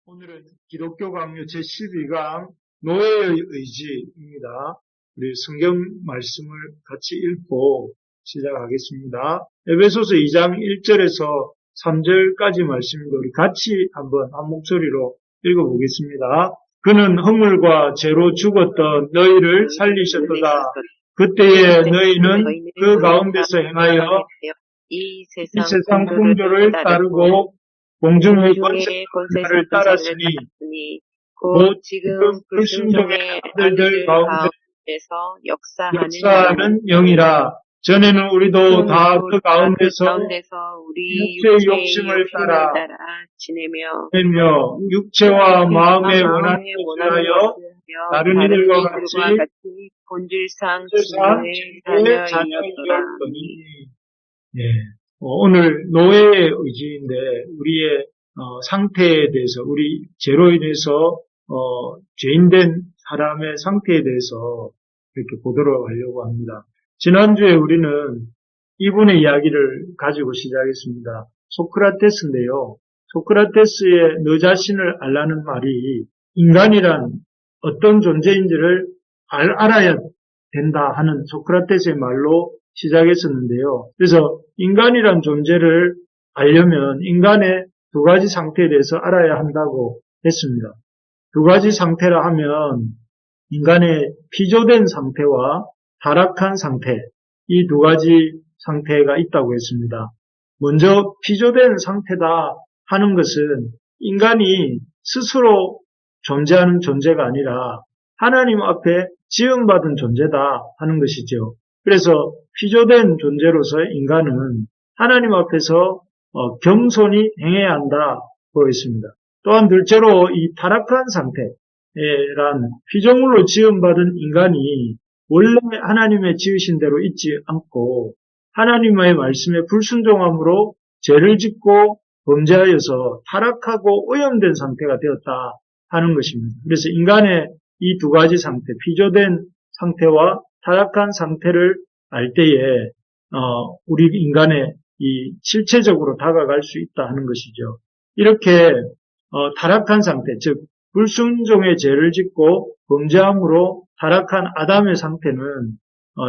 오늘은 기독교 강요 제12강 노예의 의지입니다. 우리 성경 말씀을 같이 읽고 시작하겠습니다. 에베소서 2장 1절에서 3절까지 말씀입니다. 우리 같이 한번 한 목소리로 읽어보겠습니다. 그는 허물과 죄로 죽었던 너희를 살리셨도다. 그때에 너희는 그 가운데서 행하여 이 세상 풍조를 따르고 공중의 권세를 따랐으니 곧 지금 불순종의 아들들 가운데서 역사하는 영이라. 전에는 우리도 다 그 가운데서 우리 육체의 욕심을 따라 지내며 육체와 마음의 원한을 위하여 다른 이들과 같이 본질상 지혜의 자녀이었더니. 오늘 노예의 의지인데 우리의 상태에 대해서, 우리 죄로 인해서 죄인된 사람의 상태에 대해서 이렇게 보도록 하려고 합니다. 지난주에 우리는 이분의 이야기를 가지고 시작했습니다. 소크라테스인데요. 소크라테스의 너 자신을 알라는 말이 인간이란 어떤 존재인지를 알아야 된다 하는 소크라테스의 말로 시작했었는데요. 그래서 인간이란 존재를 알려면 인간의 두 가지 상태에 대해서 알아야 한다고 했습니다. 두 가지 상태라 하면 인간의 피조된 상태와 타락한 상태, 이 두 가지 상태가 있다고 했습니다. 먼저 피조된 상태다 하는 것은 인간이 스스로 존재하는 존재가 아니라 하나님 앞에 지음받은 존재다 하는 것이죠. 그래서 피조된 존재로서 인간은 하나님 앞에서 겸손히 행해야 한다고 했습니다. 또한 둘째로 이 타락한 상태란 피조물로 지음받은 인간이 원래 하나님의 지으신 대로 있지 않고 하나님의 말씀에 불순종함으로 죄를 짓고 범죄하여서 타락하고 오염된 상태가 되었다 하는 것입니다. 그래서 인간의 이 두 가지 상태, 피조된 상태와 타락한 상태를 알 때에 우리 인간의 이 실체적으로 다가갈 수 있다 하는 것이죠. 이렇게 타락한 상태, 즉 불순종의 죄를 짓고 범죄함으로 타락한 아담의 상태는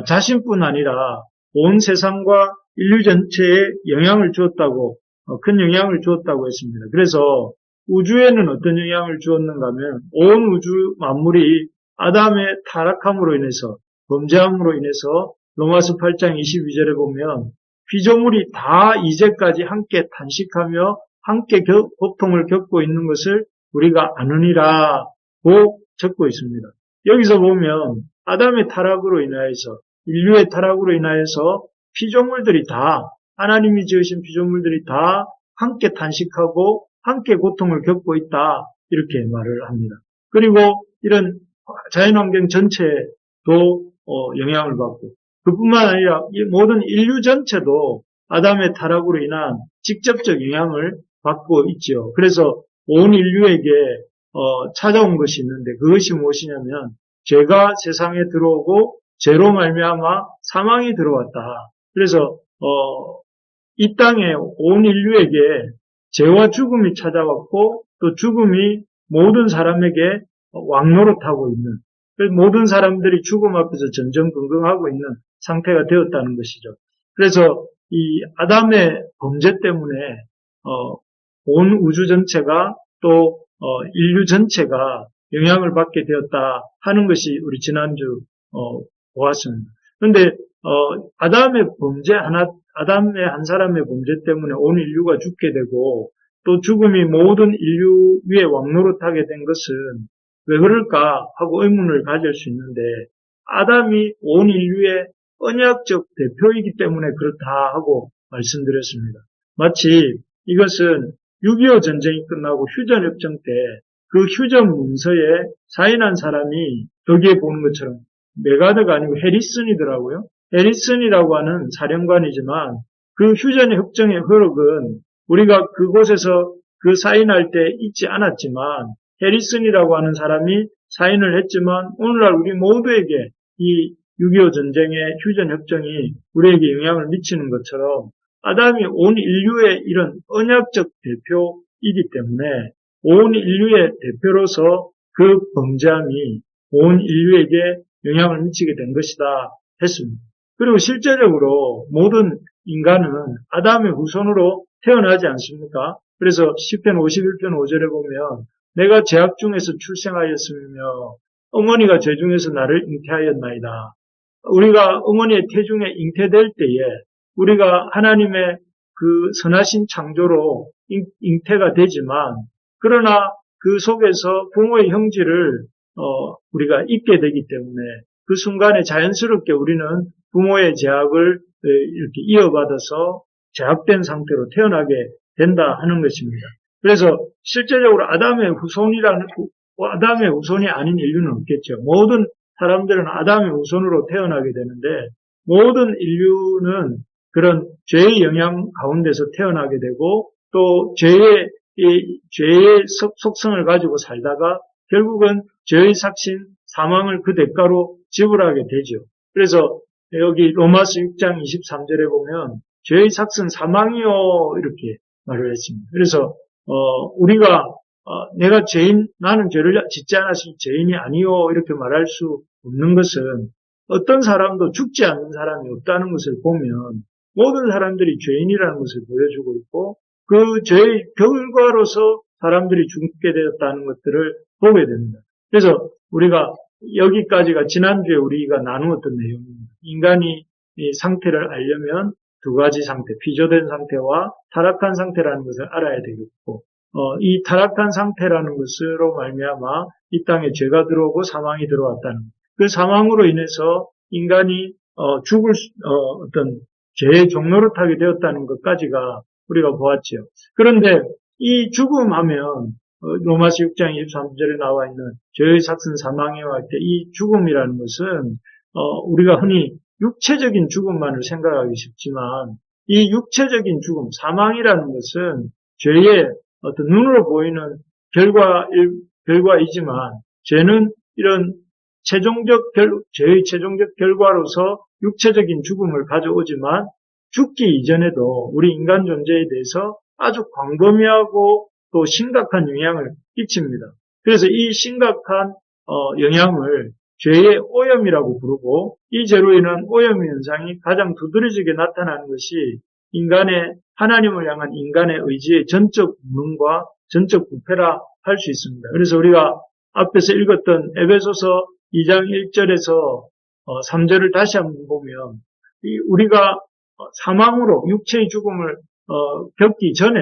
자신뿐 아니라 온 세상과 인류 전체에 영향을 주었다고, 큰 영향을 주었다고 했습니다. 그래서 우주에는 어떤 영향을 주었는가 하면 온 우주 만물이 아담의 타락함으로 인해서, 범죄함으로 인해서 로마서 8장 22절에 보면 피조물이 다 이제까지 함께 탄식하며 함께 고통을 겪고 있는 것을 우리가 아느니라고 적고 있습니다. 여기서 보면 아담의 타락으로 인하여서, 인류의 타락으로 인하여서 피조물들이 다, 하나님이 지으신 피조물들이 다 함께 탄식하고 함께 고통을 겪고 있다, 이렇게 말을 합니다. 그리고 이런 자연환경 전체도 영향을 받고, 그뿐만 아니라 모든 인류 전체도 아담의 타락으로 인한 직접적 영향을 받고 있죠. 그래서 온 인류에게 찾아온 것이 있는데 그것이 무엇이냐면 죄가 세상에 들어오고 죄로 말미암아 사망이 들어왔다. 그래서 이 땅에 온 인류에게 죄와 죽음이 찾아왔고 또 죽음이 모든 사람에게 왕노릇하고 있는, 모든 사람들이 죽음 앞에서 전전긍긍하고 있는 상태가 되었다는 것이죠. 그래서 이 아담의 범죄 때문에 온 우주 전체가 또 인류 전체가 영향을 받게 되었다 하는 것이 우리 지난주 보았습니다. 그런데 아담의 한 사람의 범죄 때문에 온 인류가 죽게 되고 또 죽음이 모든 인류 위에 왕노릇하게 된 것은 왜 그럴까 하고 의문을 가질 수 있는데, 아담이 온 인류의 언약적 대표이기 때문에 그렇다 하고 말씀드렸습니다. 마치 이것은 6.25 전쟁이 끝나고 휴전협정 때 그 휴전 문서에 사인한 사람이 여기에 보는 것처럼 메가드가 아니고 해리슨이더라고요. 해리슨이라고 하는 사령관이지만 그 휴전협정의 흐름은 우리가 그곳에서 그 사인할 때 잊지 않았지만 해리슨이라고 하는 사람이 사인을 했지만 오늘날 우리 모두에게 이 6.25 전쟁의 휴전협정이 우리에게 영향을 미치는 것처럼 아담이 온 인류의 이런 언약적 대표이기 때문에 온 인류의 대표로서 그 범죄함이 온 인류에게 영향을 미치게 된 것이다 했습니다. 그리고 실제적으로 모든 인간은 아담의 후손으로 태어나지 않습니까? 그래서 시편 51편 5절에 보면 내가 제약 중에서 출생하였으며 어머니가 제 중에서 나를 잉태하였나이다. 우리가 어머니의 태중에 잉태될 때에 우리가 하나님의 그 선하신 창조로 잉태가 되지만 그러나 그 속에서 부모의 형질을 우리가 잊게 되기 때문에 그 순간에 자연스럽게 우리는 부모의 제약을 이렇게 이어받아서 제약된 상태로 태어나게 된다 하는 것입니다. 그래서 실제적으로 아담의 후손이 아닌 인류는 없겠죠. 모든 사람들은 아담의 후손으로 태어나게 되는데 모든 인류는 그런 죄의 영향 가운데서 태어나게 되고 또 죄의 속성을 가지고 살다가 결국은 죄의 삭신 사망을 그 대가로 지불하게 되죠. 그래서 여기 로마서 6장 23절에 보면 죄의 삭슨 사망이요 이렇게 말을 했습니다. 그래서 우리가 나는 죄를 짓지 않았으니 죄인이 아니요 이렇게 말할 수 없는 것은 어떤 사람도 죽지 않는 사람이 없다는 것을 보면 모든 사람들이 죄인이라는 것을 보여주고 있고 그 죄의 결과로서 사람들이 죽게 되었다는 것들을 보게 됩니다. 그래서 우리가 여기까지가 지난주에 우리가 나누었던 내용입니다. 인간이 이 상태를 알려면 두 가지 상태, 피조된 상태와 타락한 상태라는 것을 알아야 되겠고 이 타락한 상태라는 것으로 말미암아 이 땅에 죄가 들어오고 사망이 들어왔다는 그 사망으로 인해서 인간이 죽을 어떤 죄의 종로를 타게 되었다는 것까지가 우리가 보았죠. 그런데 이 죽음하면 로마서 6장 23절에 나와 있는 죄의 삭슨 사망이와 할 때 이 죽음이라는 것은 우리가 흔히 육체적인 죽음만을 생각하기 쉽지만 이 육체적인 죽음, 사망이라는 것은 죄의 어떤 눈으로 보이는 결과이지만 죄는 이런 죄의 최종적 결과로서 육체적인 죽음을 가져오지만 죽기 이전에도 우리 인간 존재에 대해서 아주 광범위하고 또 심각한 영향을 끼칩니다. 그래서 이 심각한 영향을 죄의 오염이라고 부르고 이 죄로 인한 오염 현상이 가장 두드러지게 나타나는 것이 하나님을 향한 인간의 의지의 전적 무능과 전적 부패라 할 수 있습니다. 그래서 우리가 앞에서 읽었던 에베소서 2장 1절에서 3절을 다시 한번 보면 우리가 사망으로 육체의 죽음을 겪기 전에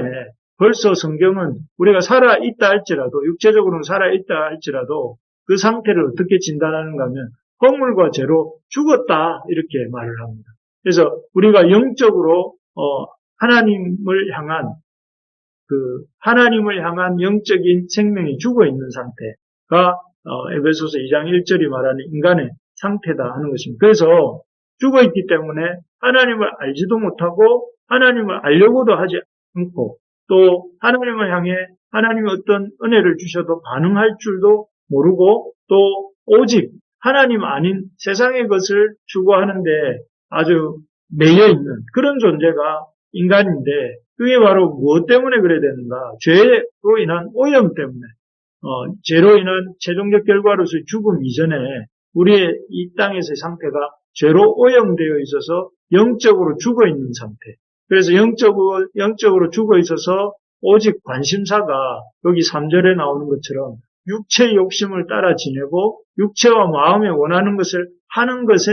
벌써 성경은 우리가 살아있다 할지라도 육체적으로는 살아있다 할지라도 그 상태를 어떻게 진단하는가 하면 허물과 죄로 죽었다 이렇게 말을 합니다. 그래서 우리가 영적으로 하나님을 향한 영적인 생명이 죽어 있는 상태가 에베소서 2장 1절이 말하는 인간의 상태다 하는 것입니다. 그래서 죽어 있기 때문에 하나님을 알지도 못하고 하나님을 알려고도 하지 않고 또 하나님을 향해 하나님이 어떤 은혜를 주셔도 반응할 줄도 모르고 또 오직 하나님 아닌 세상의 것을 추구하는데 아주 매여 있는 그런 존재가 인간인데 그게 바로 무엇 때문에 그래야 되는가? 죄로 인한 오염 때문에 죄로 인한 최종적 결과로서의 죽음 이전에 우리의 이 땅에서의 상태가 죄로 오염되어 있어서 영적으로 죽어 있는 상태. 그래서 영적으로 죽어 있어서 오직 관심사가 여기 3절에 나오는 것처럼 육체의 욕심을 따라 지내고 육체와 마음에 원하는 것을 하는 것에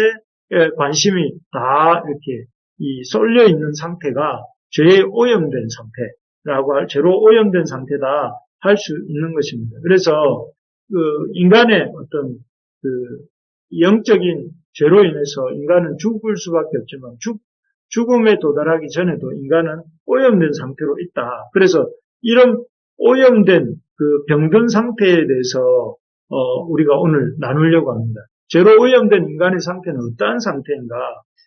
관심이 다 이렇게 쏠려 있는 상태가 죄에 오염된 상태라고 죄로 오염된 상태다 할 수 있는 것입니다. 그래서 인간의 어떤 영적인 죄로 인해서 인간은 죽을 수밖에 없지만 죽음에 도달하기 전에도 인간은 오염된 상태로 있다. 그래서 이런 오염된 그 병든 상태에 대해서 우리가 오늘 나누려고 합니다. 죄로 오염된 인간의 상태는 어떠한 상태인가?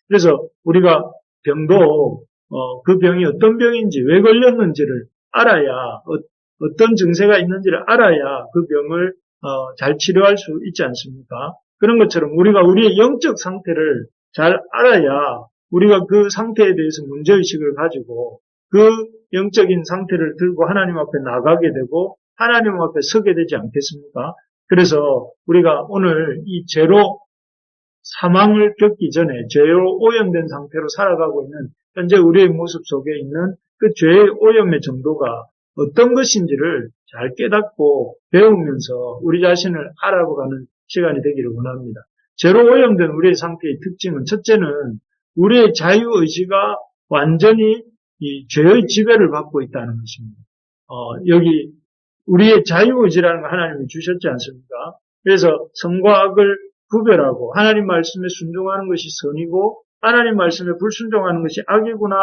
그래서 우리가 병도 그 병이 어떤 병인지 왜 걸렸는지를 알아야 어떤 증세가 있는지를 알아야 그 병을 잘 치료할 수 있지 않습니까? 그런 것처럼 우리가 우리의 영적 상태를 잘 알아야 우리가 그 상태에 대해서 문제의식을 가지고 그 영적인 상태를 들고 하나님 앞에 나가게 되고 하나님 앞에 서게 되지 않겠습니까? 그래서 우리가 오늘 이 죄로 사망을 겪기 전에 죄로 오염된 상태로 살아가고 있는 현재 우리의 모습 속에 있는 그 죄의 오염의 정도가 어떤 것인지를 잘 깨닫고 배우면서 우리 자신을 알아보가는 시간이 되기를 원합니다. 죄로 오염된 우리의 상태의 특징은 첫째는 우리의 자유의지가 완전히 이 죄의 지배를 받고 있다는 것입니다. 여기 우리의 자유의지라는 거 하나님이 주셨지 않습니까? 그래서 선과 악을 구별하고 하나님 말씀에 순종하는 것이 선이고 하나님 말씀에 불순종하는 것이 악이구나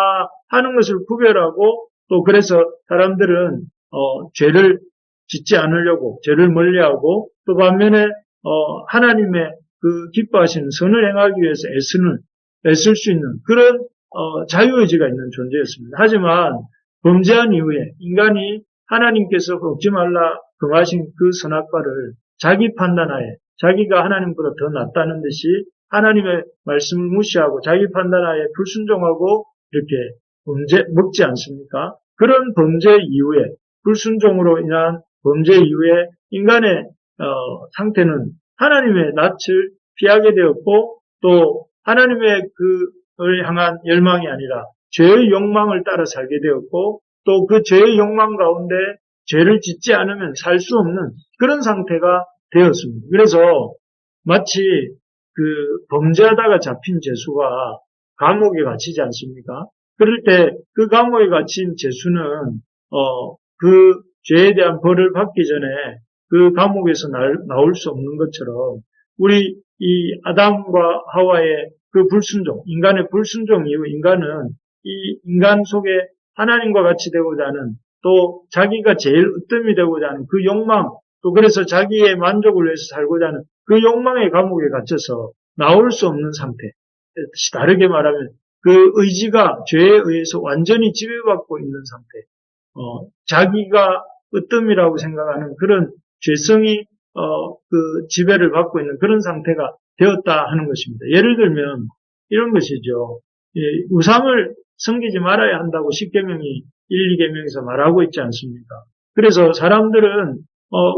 하는 것을 구별하고 또 그래서 사람들은 죄를 짓지 않으려고 죄를 멀리하고 또 반면에 하나님의 그 기뻐하시는 선을 행하기 위해서 애쓸 수 있는 그런 자유의지가 있는 존재였습니다. 하지만 범죄한 이후에 인간이 하나님께서 먹지 말라 금하신 그 선악과를 자기 판단하에 자기가 하나님보다 더 낫다는 듯이 하나님의 말씀을 무시하고 자기 판단하에 불순종하고 이렇게 먹지 않습니까? 그런 범죄 이후에 불순종으로 인한 범죄 이후에 인간의 상태는 하나님의 낯을 피하게 되었고 또 하나님의 그를 향한 열망이 아니라 죄의 욕망을 따라 살게 되었고 또 그 죄의 욕망 가운데 죄를 짓지 않으면 살 수 없는 그런 상태가 되었습니다. 그래서 마치 그 범죄하다가 잡힌 죄수가 감옥에 갇히지 않습니까? 그럴 때 그 감옥에 갇힌 죄수는 그 죄에 대한 벌을 받기 전에 그 감옥에서 나올 수 없는 것처럼 우리 이 아담과 하와의 그 불순종, 인간의 불순종 이후 인간은 이 인간 속에 하나님과 같이 되고자 하는 또 자기가 제일 으뜸이 되고자 하는 그 욕망 또 그래서 자기의 만족을 위해서 살고자 하는 그 욕망의 감옥에 갇혀서 나올 수 없는 상태. 다르게 말하면 그 의지가 죄에 의해서 완전히 지배받고 있는 상태. 자기가 으뜸이라고 생각하는 그런 죄성이 그 지배를 받고 있는 그런 상태가 되었다 하는 것입니다. 예를 들면 이런 것이죠. 우상을 섬기지 말아야 한다고 10계명이 1, 2계명에서 말하고 있지 않습니까? 그래서 사람들은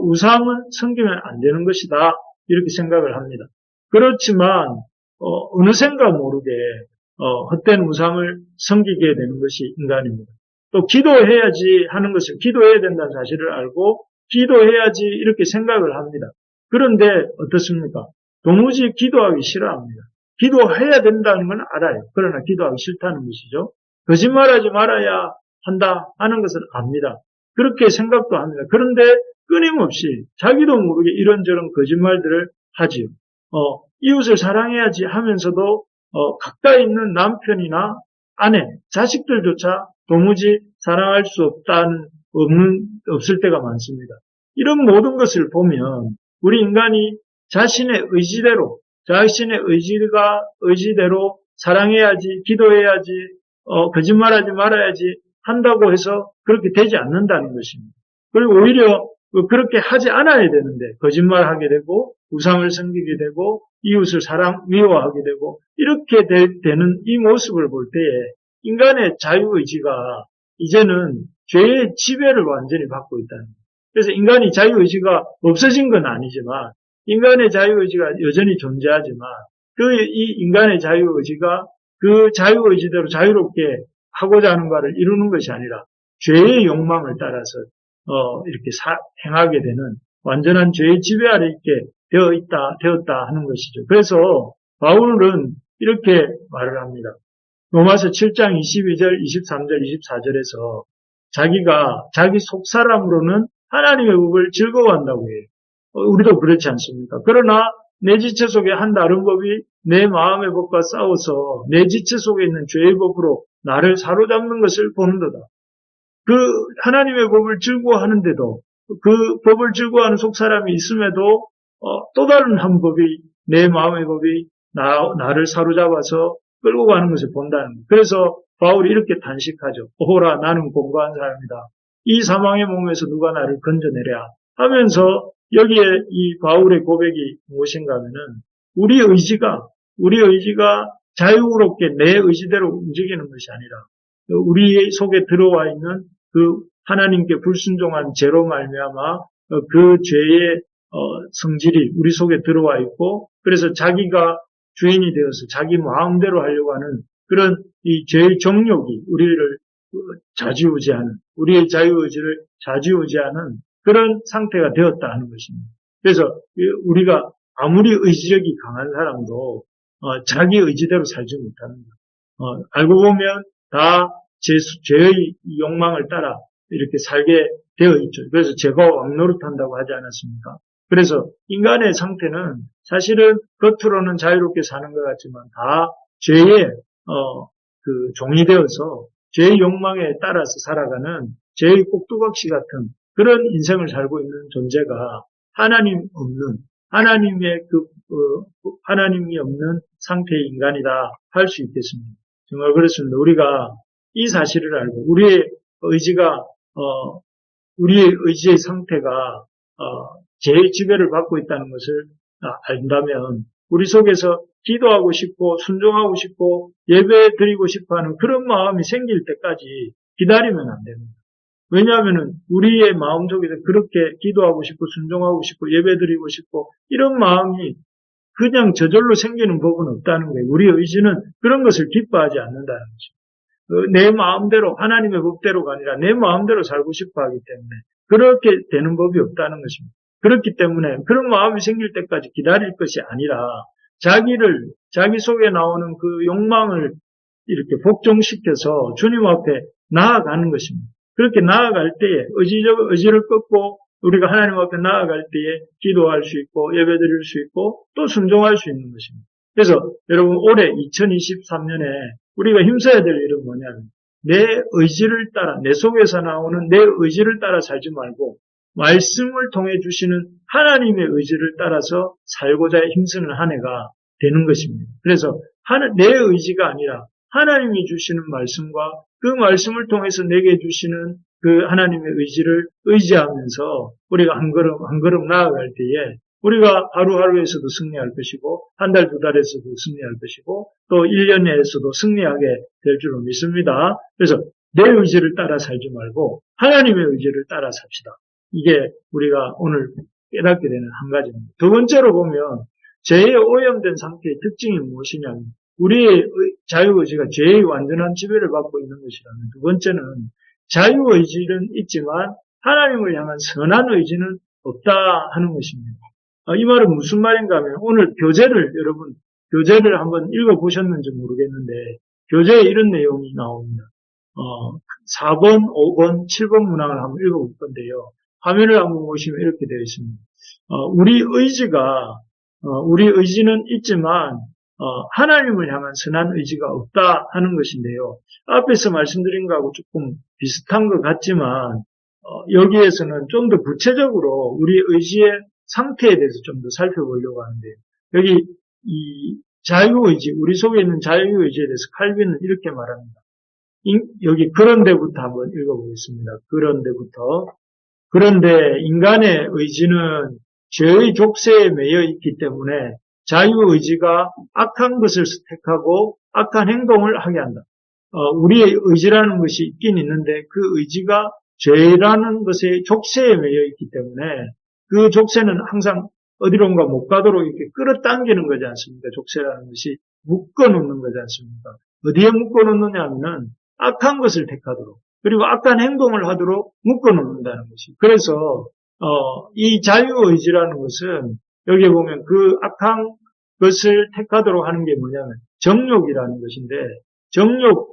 우상은 섬기면 안 되는 것이다 이렇게 생각을 합니다. 그렇지만 어느샌가 모르게 헛된 우상을 섬기게 되는 것이 인간입니다. 또 기도해야지 하는 것을 기도해야 된다는 사실을 알고 기도해야지 이렇게 생각을 합니다. 그런데 어떻습니까? 도무지 기도하기 싫어합니다. 기도해야 된다는 건 알아요. 그러나 기도하기 싫다는 것이죠. 거짓말하지 말아야 한다 하는 것을 압니다. 그렇게 생각도 합니다. 그런데 끊임없이 자기도 모르게 이런저런 거짓말들을 하지요. 이웃을 사랑해야지 하면서도 가까이 있는 남편이나 아내, 자식들조차 도무지 사랑할 수 없을 때가 많습니다. 이런 모든 것을 보면 우리 인간이 자신의 의지대로 사랑해야지, 기도해야지, 거짓말하지 말아야지 한다고 해서 그렇게 되지 않는다는 것입니다. 그리고 오히려 그렇게 하지 않아야 되는데 거짓말하게 되고 우상을 섬기게 되고 이웃을 미워하게 되고 이렇게 되는 이 모습을 볼 때에 인간의 자유의지가 이제는 죄의 지배를 완전히 받고 있다는 거예요. 그래서 인간이 자유의지가 없어진 건 아니지만 인간의 자유의지가 여전히 존재하지만 이 인간의 자유의지가 그 자유의지대로 자유롭게 하고자 하는 바를 이루는 것이 아니라 죄의 욕망을 따라서 이렇게 행하게 되는 완전한 죄의 지배 아래 있게 되었다 하는 것이죠. 그래서 바울은 이렇게 말을 합니다. 로마서 7장 22절, 23절, 24절에서 자기가 자기 속사람으로는 하나님의 법을 즐거워한다고 해요. 우리도 그렇지 않습니까? 그러나 내 지체 속에 한 다른 법이 내 마음의 법과 싸워서 내 지체 속에 있는 죄의 법으로 나를 사로잡는 것을 보는도다. 그 하나님의 법을 즐거워하는데도 그 법을 즐거워하는 속사람이 있음에도 또 다른 한 법이 내 마음의 법이 나를 사로잡아서 끌고 가는 것을 본다는 거예요. 그래서 바울이 이렇게 단식하죠. 오호라 나는 공고한 사람이다. 이 사망의 몸에서 누가 나를 건져내랴 하면서 여기에 이 바울의 고백이 무엇인가 하면은 우리 의지가 자유롭게 내 의지대로 움직이는 것이 아니라 우리 속에 들어와 있는 그 하나님께 불순종한 죄로 말미암아 그 죄의 성질이 우리 속에 들어와 있고, 그래서 자기가 주인이 되어서 자기 마음대로 하려고 하는 그런 이 죄의 정욕이 우리를 좌지우지하는, 우리의 자유의지를 좌지우지하는 그런 상태가 되었다 하는 것입니다. 그래서 우리가 아무리 의지력이 강한 사람도 자기 의지대로 살지 못합니다. 알고 보면 다 죄의 욕망을 따라 이렇게 살게 되어 있죠. 그래서 죄가 왕노릇한다고 하지 않았습니까? 그래서 인간의 상태는 사실은 겉으로는 자유롭게 사는 것 같지만 다 죄의 그 종이 되어서 죄의 욕망에 따라서 살아가는 죄의 꼭두각시 같은 그런 인생을 살고 있는 존재가 하나님 없는, 하나님이 없는 상태의 인간이다 할 수 있겠습니다. 정말 그렇습니다. 우리가 이 사실을 알고 우리의 의지의 상태가 죄의 지배를 받고 있다는 것을 안다면 우리 속에서 기도하고 싶고 순종하고 싶고 예배 드리고 싶어하는 그런 마음이 생길 때까지 기다리면 안 됩니다. 왜냐하면 우리의 마음속에서 그렇게 기도하고 싶고 순종하고 싶고 예배 드리고 싶고 이런 마음이 그냥 저절로 생기는 법은 없다는 거예요. 우리의 의지는 그런 것을 기뻐하지 않는다는 거죠. 내 마음대로 하나님의 법대로가 아니라 내 마음대로 살고 싶어 하기 때문에 그렇게 되는 법이 없다는 것입니다. 그렇기 때문에 그런 마음이 생길 때까지 기다릴 것이 아니라 자기 속에 나오는 그 욕망을 이렇게 복종시켜서 주님 앞에 나아가는 것입니다. 그렇게 나아갈 때에 의지를 끊고 우리가 하나님 앞에 나아갈 때에 기도할 수 있고 예배 드릴 수 있고 또 순종할 수 있는 것입니다. 그래서 여러분 올해 2023년에 우리가 힘써야 될 일은 뭐냐면 내 의지를 따라 내 속에서 나오는 내 의지를 따라 살지 말고 말씀을 통해 주시는 하나님의 의지를 따라서 살고자 힘쓰는 한 해가 되는 것입니다. 그래서 내 의지가 아니라 하나님이 주시는 말씀과 그 말씀을 통해서 내게 주시는 그 하나님의 의지를 의지하면서 우리가 한 걸음 나아갈 때에 우리가 하루하루에서도 승리할 것이고 한 달, 두 달에서도 승리할 것이고 또 1년 내에서도 승리하게 될 줄로 믿습니다. 그래서 내 의지를 따라 살지 말고 하나님의 의지를 따라 삽시다. 이게 우리가 오늘 깨닫게 되는 한 가지입니다. 두 번째로 보면 죄에 오염된 상태의 특징이 무엇이냐면 우리의 자유의지가 죄의 완전한 지배를 받고 있는 것이라면 두 번째는 자유의지는 있지만 하나님을 향한 선한 의지는 없다 하는 것입니다. 이 말은 무슨 말인가 하면 오늘 교재를 한번 읽어보셨는지 모르겠는데 교재에 이런 내용이 나옵니다. 4번, 5번, 7번 문항을 한번 읽어볼 건데요. 화면을 한번 보시면 이렇게 되어 있습니다. 우리 의지는 있지만 하나님을 향한 선한 의지가 없다 하는 것인데요. 앞에서 말씀드린 것하고 조금 비슷한 것 같지만 여기에서는 좀 더 구체적으로 우리 의지의 상태에 대해서 좀 더 살펴보려고 하는데요. 여기 이 자유의지, 우리 속에 있는 자유의지에 대해서 칼빈은 이렇게 말합니다. 여기 그런데부터 한번 읽어보겠습니다. 그런데 인간의 의지는 죄의 족쇄에 매여 있기 때문에 자유의지가 악한 것을 택하고 악한 행동을 하게 한다. 우리의 의지라는 것이 있긴 있는데 그 의지가 죄라는 것의 족쇄에 매여 있기 때문에 그 족쇄는 항상 어디론가 못 가도록 이렇게 끌어당기는 거지 않습니까? 족쇄라는 것이 묶어놓는 거지 않습니까? 어디에 묶어놓느냐 하면은 악한 것을 택하도록 그리고 악한 행동을 하도록 묶어놓는다는 것이. 그래서 이 자유의지라는 것은 여기에 보면 그 악한 것을 택하도록 하는 게 뭐냐면 정욕이라는 것인데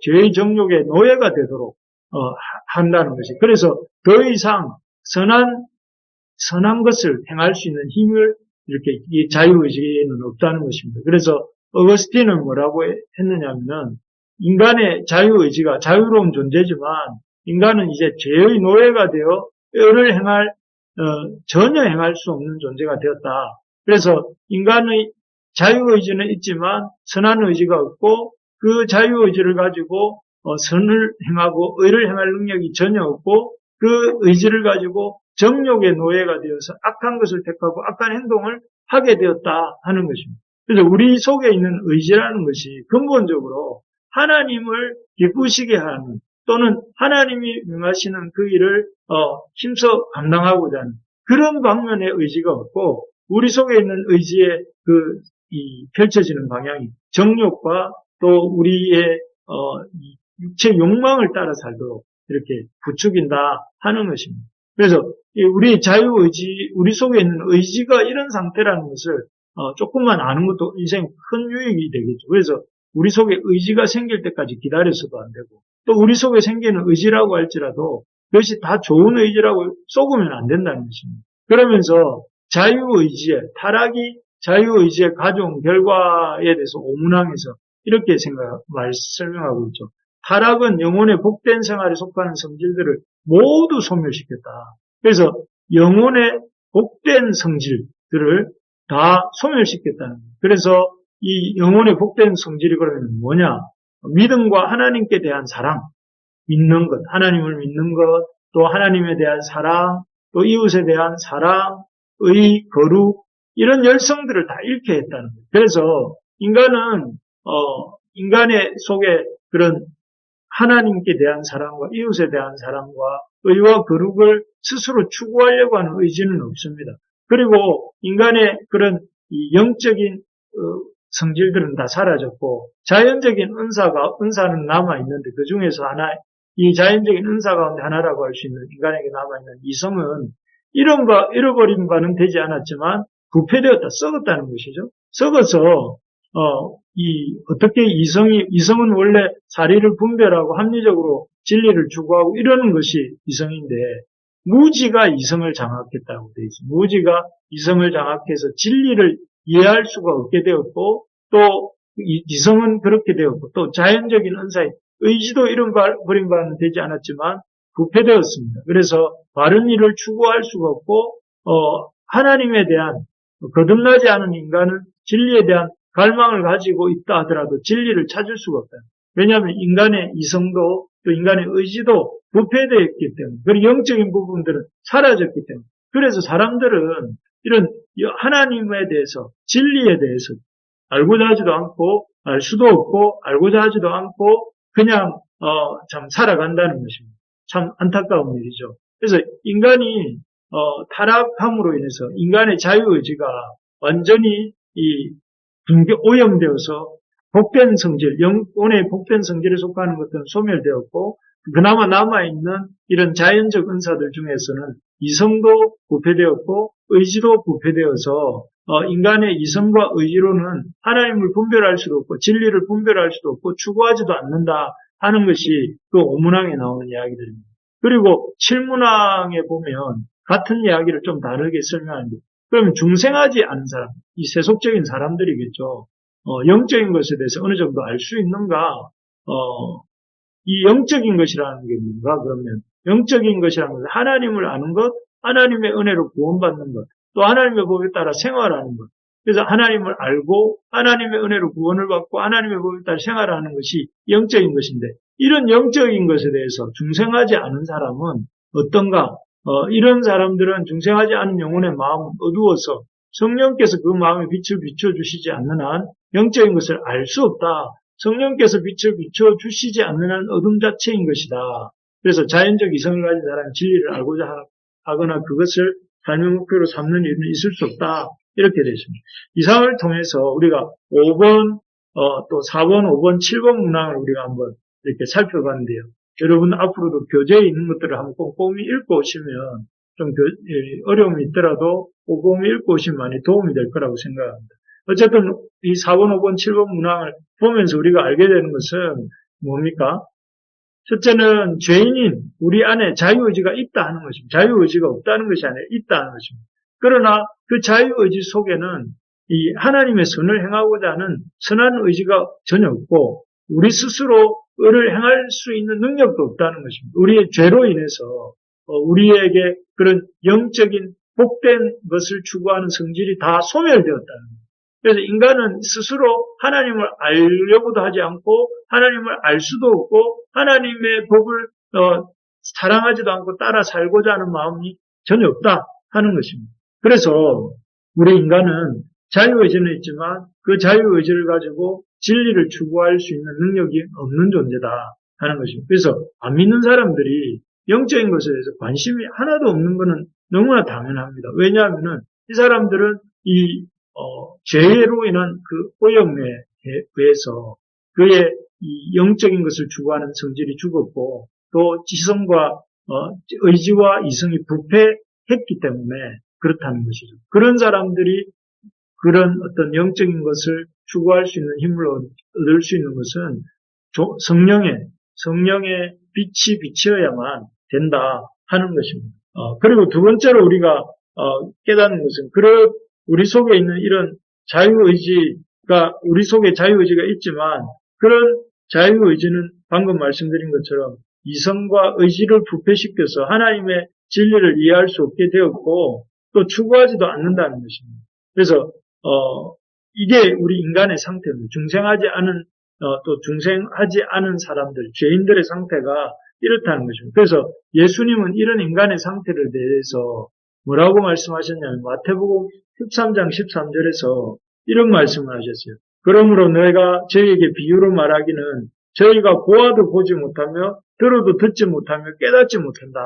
죄의 정욕의 노예가 되도록 한다는 것이. 그래서 더 이상 선한 것을 행할 수 있는 힘을 이렇게 이 자유의지에는 없다는 것입니다. 그래서 어거스틴은 뭐라고 했느냐면은 인간의 자유의지가 자유로운 존재지만 인간은 이제 죄의 노예가 되어 전혀 행할 수 없는 존재가 되었다. 그래서 인간의 자유의지는 있지만 선한 의지가 없고 그 자유의지를 가지고 선을 행하고 의를 행할 능력이 전혀 없고 그 의지를 가지고 정욕의 노예가 되어서 악한 것을 택하고 악한 행동을 하게 되었다 하는 것입니다. 그래서 우리 속에 있는 의지라는 것이 근본적으로 하나님을 기쁘시게 하는 또는 하나님이 명하시는 그 일을 힘써 감당하고자 하는 그런 방면의 의지가 없고 우리 속에 있는 의지의 이 펼쳐지는 방향이 정욕과 또 우리의 이 육체 욕망을 따라 살도록 이렇게 부추긴다 하는 것입니다. 그래서 우리 자유의지, 우리 속에 있는 의지가 이런 상태라는 것을 조금만 아는 것도 인생 큰 유익이 되겠죠. 그래서 우리 속에 의지가 생길 때까지 기다려서도 안 되고 또 우리 속에 생기는 의지라고 할지라도 그것이 다 좋은 의지라고 쏘으면 안 된다는 것입니다. 그러면서 타락이 자유의지에 가져온 결과에 대해서 오문항에서 이렇게 설명하고 있죠. 타락은 영혼의 복된 생활에 속하는 성질들을 모두 소멸시켰다. 그래서 영혼의 복된 성질들을 다 소멸시켰다는 거예요. 그래서 이 영혼의 복된 성질이 그러면 뭐냐? 믿음과 하나님께 대한 사랑, 믿는 것, 하나님을 믿는 것, 또 하나님에 대한 사랑, 또 이웃에 대한 사랑, 의, 거룩, 이런 열성들을 다 잃게 했다는 거예요. 그래서 인간의 속에 그런 하나님께 대한 사랑과 이웃에 대한 사랑과 의와 거룩을 스스로 추구하려고 하는 의지는 없습니다. 그리고 인간의 그런 영적인 성질들은 다 사라졌고 자연적인 은사는 남아있는데 그 중에서 이 자연적인 은사 가운데 하나라고 할 수 있는 인간에게 남아있는 이성은 잃어버린 바는 되지 않았지만 부패되었다, 썩었다는 것이죠. 썩어서 어떻게 이성은 원래 사리를 분별하고 합리적으로 진리를 추구하고 이러는 것이 이성인데, 무지가 이성을 장악했다고 되어 있습니다. 무지가 이성을 장악해서 진리를 이해할 수가 없게 되었고, 또 이성은 그렇게 되었고, 또 자연적인 은사의 의지도 잃어버린 바는 되지 않았지만 부패되었습니다. 그래서 바른 일을 추구할 수가 없고, 하나님에 대한 거듭나지 않은 인간은 진리에 대한 갈망을 가지고 있다 하더라도 진리를 찾을 수가 없다. 왜냐하면 인간의 이성도 또 인간의 의지도 부패되어 있기 때문에, 그리고 영적인 부분들은 사라졌기 때문에, 그래서 사람들은 이런 하나님에 대해서, 진리에 대해서 알고자 하지도 않고 알 수도 없고 알고자 하지도 않고 그냥 참 살아간다는 것입니다. 참 안타까운 일이죠. 그래서 인간이 타락함으로 인해서 인간의 자유의지가 완전히 오염되어서 복된 성질, 영혼의 복된 성질에 속하는 것들은 소멸되었고, 그나마 남아있는 이런 자연적 은사들 중에서는 이성도 부패되었고 의지도 부패되어서 인간의 이성과 의지로는 하나님을 분별할 수도 없고 진리를 분별할 수도 없고 추구하지도 않는다 하는 것이 그 오문항에 나오는 이야기들입니다. 그리고 칠문항에 보면 같은 이야기를 좀 다르게 설명하는데, 그럼 중생하지 않은 사람, 이 세속적인 사람들이겠죠. 영적인 것에 대해서 어느 정도 알 수 있는가? 이 영적인 것이라는 게 뭔가 그러면 영적인 것이라는 것은 하나님을 아는 것, 하나님의 은혜로 구원받는 것, 또 하나님의 법에 따라 생활하는 것. 그래서 하나님을 알고 하나님의 은혜로 구원을 받고 하나님의 법에 따라 생활하는 것이 영적인 것인데, 이런 영적인 것에 대해서 중생하지 않은 사람은 어떤가? 이런 사람들은 중생하지 않은 영혼의 마음은 어두워서 성령께서 그 마음에 빛을 비춰주시지 않는 한 영적인 것을 알 수 없다. 성령께서 빛을 비춰주시지 않는 한 어둠 자체인 것이다. 그래서 자연적 이성을 가진 사람은 진리를 알고자 하거나 그것을 삶의 목표로 삼는 일은 있을 수 없다. 이렇게 되어 있습니다. 이 상을 통해서 우리가 5번, 또 4번, 5번, 7번 문항을 우리가 한번 이렇게 살펴봤는데요. 여러분 앞으로도 교재에 있는 것들을 한번 꼼꼼히 읽고 오시면 좀 어려움이 있더라도 꼼꼼히 읽고 오시면 많이 도움이 될 거라고 생각합니다. 어쨌든 이 4번, 5번, 7번 문항을 보면서 우리가 알게 되는 것은 뭡니까? 첫째는 죄인인 우리 안에 자유의지가 있다 하는 것입니다. 자유의지가 없다는 것이 아니라 있다 하는 것입니다. 그러나 그 자유의지 속에는 이 하나님의 선을 행하고자 하는 선한 의지가 전혀 없고 우리 스스로 의를 행할 수 있는 능력도 없다는 것입니다. 우리의 죄로 인해서 우리에게 그런 영적인 복된 것을 추구하는 성질이 다 소멸되었다는 거예요. 그래서 인간은 스스로 하나님을 알려고도 하지 않고 하나님을 알 수도 없고 하나님의 법을 사랑하지도 않고 따라 살고자 하는 마음이 전혀 없다 하는 것입니다. 그래서 우리 인간은 자유의지는 있지만 그 자유의지를 가지고 진리를 추구할 수 있는 능력이 없는 존재다 하는 것입니다. 그래서 안 믿는 사람들이 영적인 것에 대해서 관심이 하나도 없는 것은 너무나 당연합니다. 왜냐하면은 이 사람들은 이 죄로 인한 그 오염에 의해서 그의 이 영적인 것을 추구하는 성질이 죽었고 또 지성과 의지와 이성이 부패했기 때문에 그렇다는 것이죠. 그런 사람들이 그런 어떤 영적인 것을 추구할 수 있는 힘을 얻을 수 있는 것은 성령의 빛이 비치어야만 된다 하는 것입니다. 그리고 두 번째로 우리가 깨닫는 것은 우리 속에 있는 이런 자유의지가 우리 속에 자유의지가 있지만 그런 자유의지는 방금 말씀드린 것처럼 이성과 의지를 부패시켜서 하나님의 진리를 이해할 수 없게 되었고 또 추구하지도 않는다는 것입니다. 그래서 이게 우리 인간의 상태입니다. 중생하지 않은 사람들, 죄인들의 상태가 이렇다는 것입니다. 그래서 예수님은 이런 인간의 상태를 대해서 뭐라고 말씀하셨냐면 마태복음 13장 13절에서 이런 말씀을 하셨어요. 그러므로 내가 저희에게 비유로 말하기는 저희가 보아도 보지 못하며 들어도 듣지 못하며 깨닫지 못한다.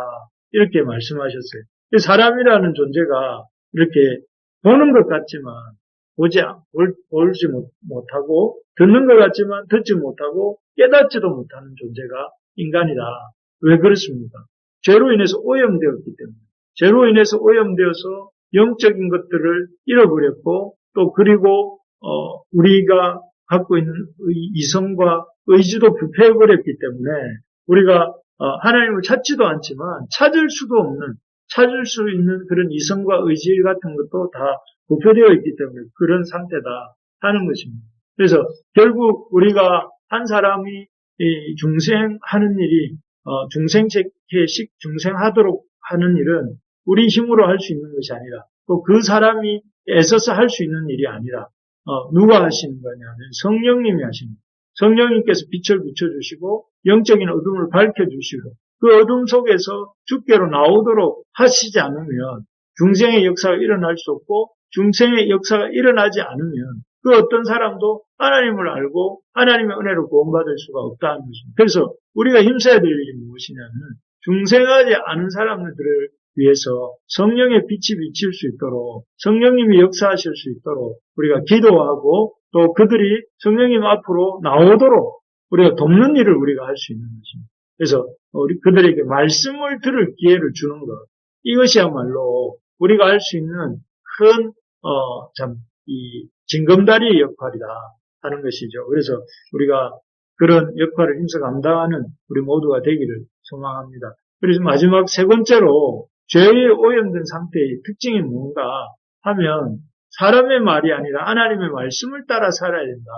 이렇게 말씀하셨어요. 사람이라는 존재가 이렇게 보는 것 같지만 보지 못하고 듣는 것 같지만 듣지 못하고 깨닫지도 못하는 존재가 인간이다. 왜 그렇습니까? 죄로 인해서 오염되었기 때문에. 죄로 인해서 오염되어서 영적인 것들을 잃어버렸고 또 그리고 우리가 갖고 있는 이성과 의지도 부패해버렸기 때문에 우리가 하나님을 찾지도 않지만 찾을 수 있는 그런 이성과 의지 같은 것도 다 부패되어 있기 때문에 그런 상태다 하는 것입니다. 그래서 결국 우리가 한 사람이 중생하는 일이 중생하도록 하는 일은 우리 힘으로 할 수 있는 것이 아니라 또 그 사람이 애써서 할 수 있는 일이 아니라 누가 하시는 거냐면 성령님이 하십니다. 성령님께서 빛을 비춰주시고 영적인 어둠을 밝혀주시고 그 어둠 속에서 주께로 나오도록 하시지 않으면 중생의 역사가 일어날 수 없고 중생의 역사가 일어나지 않으면 그 어떤 사람도 하나님을 알고 하나님의 은혜로 구원받을 수가 없다는 것입니다. 그래서 우리가 힘써야 될 일이 무엇이냐면 중생하지 않은 사람들을 위해서 성령의 빛이 비칠 수 있도록 성령님이 역사하실 수 있도록 우리가 기도하고 또 그들이 성령님 앞으로 나오도록 우리가 돕는 일을 우리가 할 수 있는 것입니다. 그래서 그들에게 말씀을 들을 기회를 주는 것 이것이야말로 우리가 할 수 있는 큰 이 징검다리의 역할이다 하는 것이죠. 그래서 우리가 그런 역할을 힘써 감당하는 우리 모두가 되기를 소망합니다. 그래서 마지막 세 번째로 죄에 오염된 상태의 특징이 뭔가 하면 사람의 말이 아니라 하나님의 말씀을 따라 살아야 된다.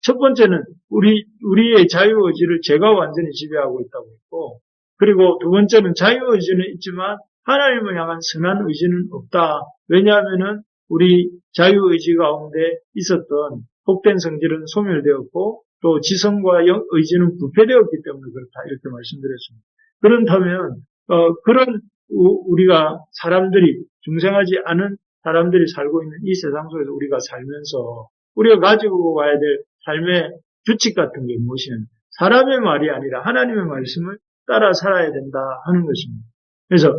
첫 번째는 우리의 자유의지를 죄가 완전히 지배하고 있다고 했고 그리고 두 번째는 자유의지는 있지만 하나님을 향한 선한 의지는 없다. 왜냐하면은 우리 자유의지 가운데 있었던 복된 성질은 소멸되었고 또 지성과 의지는 부패되었기 때문에 그렇다. 이렇게 말씀드렸습니다. 그렇다면 그런 우리가 사람들이 중생하지 않은 사람들이 살고 있는 이 세상 속에서 우리가 살면서 우리가 가지고 가야 될 삶의 규칙 같은 게 무엇이냐면 사람의 말이 아니라 하나님의 말씀을 따라 살아야 된다 하는 것입니다. 그래서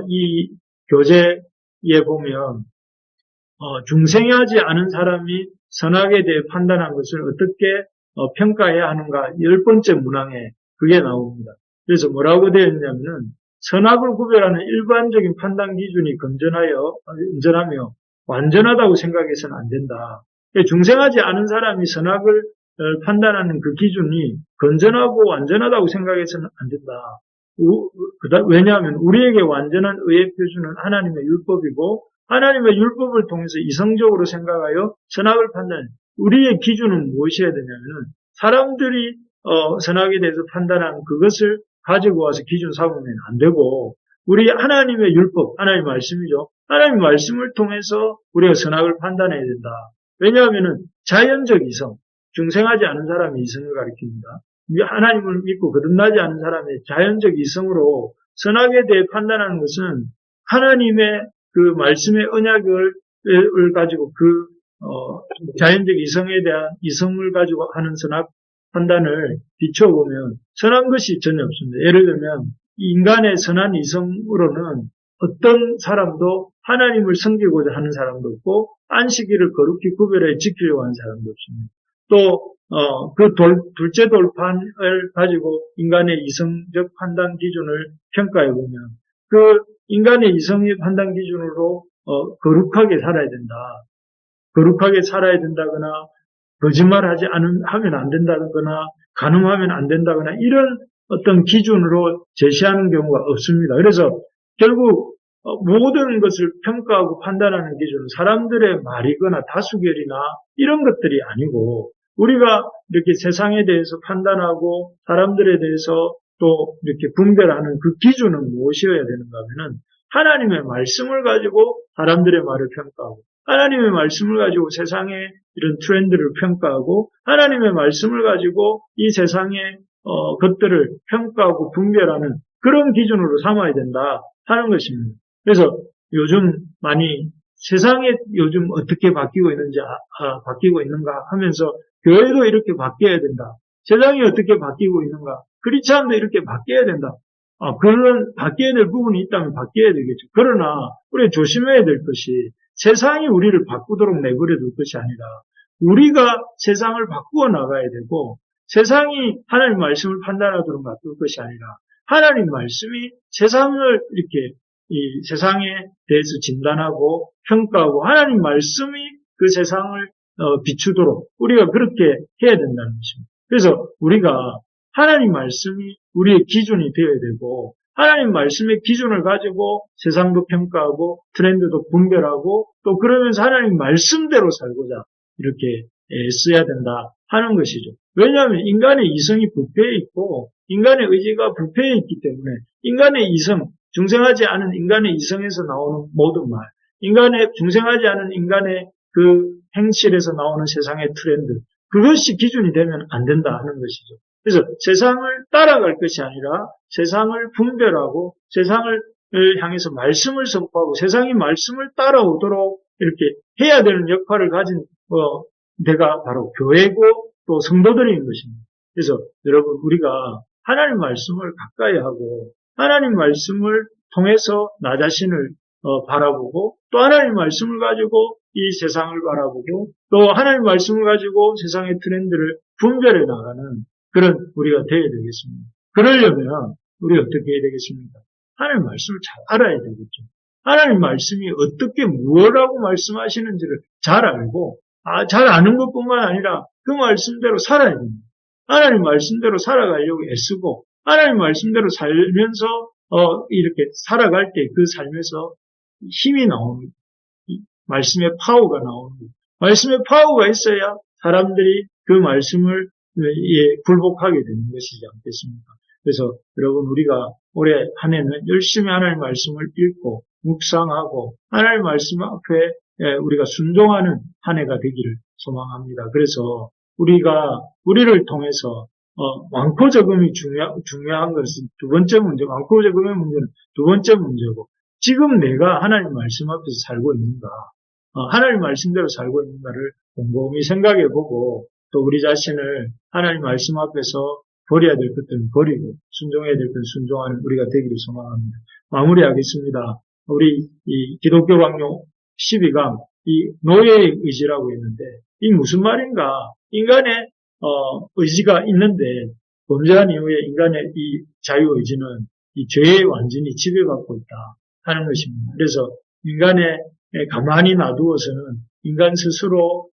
이 교재에 보면 중생하지 않은 사람이 선악에 대해 판단한 것을 어떻게 평가해야 하는가 10번째 문항에 그게 나옵니다. 그래서 뭐라고 되어 있냐면은 선악을 구별하는 일반적인 판단 기준이 건전하며 완전하다고 생각해서는 안 된다. 중생하지 않은 사람이 선악을 판단하는 그 기준이 건전하고 완전하다고 생각해서는 안 된다. 왜냐하면 우리에게 완전한 의의 표준은 하나님의 율법이고 하나님의 율법을 통해서 이성적으로 생각하여 선악을 판단. 우리의 기준은 무엇이어야 되냐면은 사람들이 선악에 대해서 판단한 그것을 가지고 와서 기준 삼으면 안 되고 우리 하나님의 율법, 하나님의 말씀이죠. 하나님의 말씀을 통해서 우리가 선악을 판단해야 된다. 왜냐하면은 자연적 이성, 중생하지 않은 사람이 이성을 가리킵니다. 하나님을 믿고 거듭나지 않은 사람의 자연적 이성으로 선악에 대해 판단하는 것은 하나님의 그 말씀의 언약을 가지고 자연적 이성에 대한 이성을 가지고 하는 선악 판단을 비춰보면 선한 것이 전혀 없습니다. 예를 들면 인간의 선한 이성으로는 어떤 사람도 하나님을 섬기고자 하는 사람도 없고 안식일을 거룩히 구별해 지키려고 하는 사람도 없습니다. 또 그 둘째 돌판을 가지고 인간의 이성적 판단 기준을 평가해 보면 그 인간의 이성의 판단 기준으로 거룩하게 살아야 된다. 거룩하게 살아야 된다거나 거짓말하지 하면 안 된다거나 간음하면 안 된다거나 이런 어떤 기준으로 제시하는 경우가 없습니다. 그래서 결국 모든 것을 평가하고 판단하는 기준은 사람들의 말이거나 다수결이나 이런 것들이 아니고 우리가 이렇게 세상에 대해서 판단하고 사람들에 대해서 또 이렇게 분별하는 그 기준은 무엇이어야 되는가 하면은 하나님의 말씀을 가지고 사람들의 말을 평가하고 하나님의 말씀을 가지고 세상의 이런 트렌드를 평가하고 하나님의 말씀을 가지고 이 세상의 것들을 평가하고 분별하는 그런 기준으로 삼아야 된다 하는 것입니다. 그래서 요즘 많이 세상에 요즘 어떻게 바뀌고 있는지 바뀌고 있는가 하면서 교회도 이렇게 바뀌어야 된다. 세상이 어떻게 바뀌고 있는가. 크리스찬도 이렇게 바뀌어야 된다. 그런 바뀌어야 될 부분이 있다면 바뀌어야 되겠죠. 그러나 우리가 조심해야 될 것이 세상이 우리를 바꾸도록 내버려 둘 것이 아니라 우리가 세상을 바꾸어 나가야 되고 세상이 하나님 말씀을 판단하도록 놔둘 것이 아니라 하나님 말씀이 세상을 이렇게 이 세상에 대해서 진단하고 평가하고 하나님 말씀이 그 세상을 비추도록 우리가 그렇게 해야 된다는 것입니다. 그래서 우리가 하나님 말씀이 우리의 기준이 되어야 되고 하나님 말씀의 기준을 가지고 세상도 평가하고 트렌드도 분별하고 또 그러면서 하나님 말씀대로 살고자 이렇게 써야 된다 하는 것이죠. 왜냐하면 인간의 이성이 부패해 있고 인간의 의지가 부패해 있기 때문에 인간의 이성, 중생하지 않은 인간의 이성에서 나오는 모든 말, 중생하지 않은 인간의 그 행실에서 나오는 세상의 트렌드, 그것이 기준이 되면 안 된다 하는 것이죠. 그래서 세상을 따라갈 것이 아니라 세상을 분별하고 세상을 향해서 말씀을 선포하고 세상이 말씀을 따라오도록 이렇게 해야 되는 역할을 가진 데가 바로 교회고 또 성도들인 것입니다. 그래서 여러분 우리가 하나님 말씀을 가까이 하고 하나님 말씀을 통해서 나 자신을 바라보고 또 하나님 말씀을 가지고 이 세상을 바라보고 또 하나님 말씀을 가지고 세상의 트렌드를 분별해 나가는 그런 우리가 되어야 되겠습니다. 그러려면 우리 어떻게 해야 되겠습니까? 하나님 말씀을 잘 알아야 되겠죠. 하나님 말씀이 어떻게 무엇라고 말씀하시는지를 잘 알고 잘 아는 것뿐만 아니라 그 말씀대로 살아야 됩니다. 하나님 말씀대로 살아가려고 애쓰고 하나님 말씀대로 살면서 이렇게 살아갈 때 그 삶에서 힘이 나오는 말씀의 파워가 나오는 거예요. 말씀의 파워가 있어야 사람들이 그 말씀을 굴복하게 되는 것이지 않겠습니까? 그래서 여러분 우리가 올해 한 해는 열심히 하나님 말씀을 읽고 묵상하고 하나님 말씀 앞에 우리가 순종하는 한 해가 되기를 소망합니다. 그래서 우리를 통해서 많고 적음이 중요한 것은 두 번째 문제, 많고 적음의 문제는 두 번째 문제고 지금 내가 하나님 말씀 앞에서 살고 있는가, 하나님 말씀대로 살고 있는가를 곰곰이 생각해보고 또 우리 자신을 하나님 말씀 앞에서 버려야 될 것들은 버리고 순종해야 될 것은 순종하는 우리가 되기를 소망합니다. 마무리하겠습니다. 우리 이 기독교 강요 12강 이 노예의 의지라고 했는데 이 무슨 말인가? 인간의 의지가 있는데 범죄한 이후에 인간의 이 자유의지는 이 죄에 완전히 지배받고 있다 하는 것입니다. 그래서 인간의 가만히 놔두어서는 인간 스스로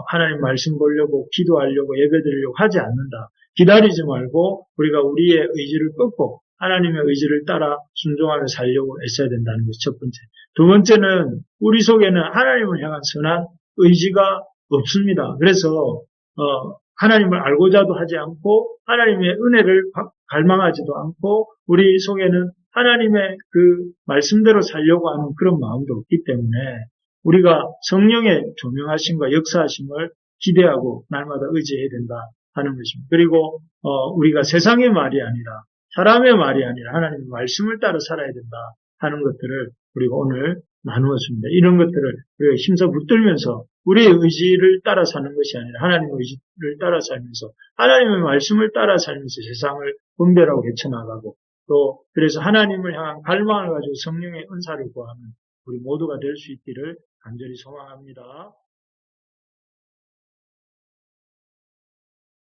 하나님 말씀 보려고 기도하려고 예배드리려고 하지 않는다. 기다리지 말고 우리가 우리의 의지를 꺾고 하나님의 의지를 따라 순종하며 살려고 애써야 된다는 것이 첫 번째. 두 번째는 우리 속에는 하나님을 향한 선한 의지가 없습니다. 그래서 하나님을 알고자도 하지 않고 하나님의 은혜를 갈망하지도 않고 우리 속에는 하나님의 그 말씀대로 살려고 하는 그런 마음도 없기 때문에 우리가 성령의 조명하심과 역사하심을 기대하고 날마다 의지해야 된다 하는 것입니다. 그리고 우리가 세상의 말이 아니라 사람의 말이 아니라 하나님의 말씀을 따라 살아야 된다 하는 것들을 우리가 오늘 나누었습니다. 이런 것들을 힘써 붙들면서 우리의 의지를 따라 사는 것이 아니라 하나님의 의지를 따라 살면서 하나님의 말씀을 따라 살면서 세상을 분별하고 헤쳐나가고 또 그래서 하나님을 향한 갈망을 가지고 성령의 은사를 구하는 우리 모두가 될 수 있기를 간절히 소망합니다.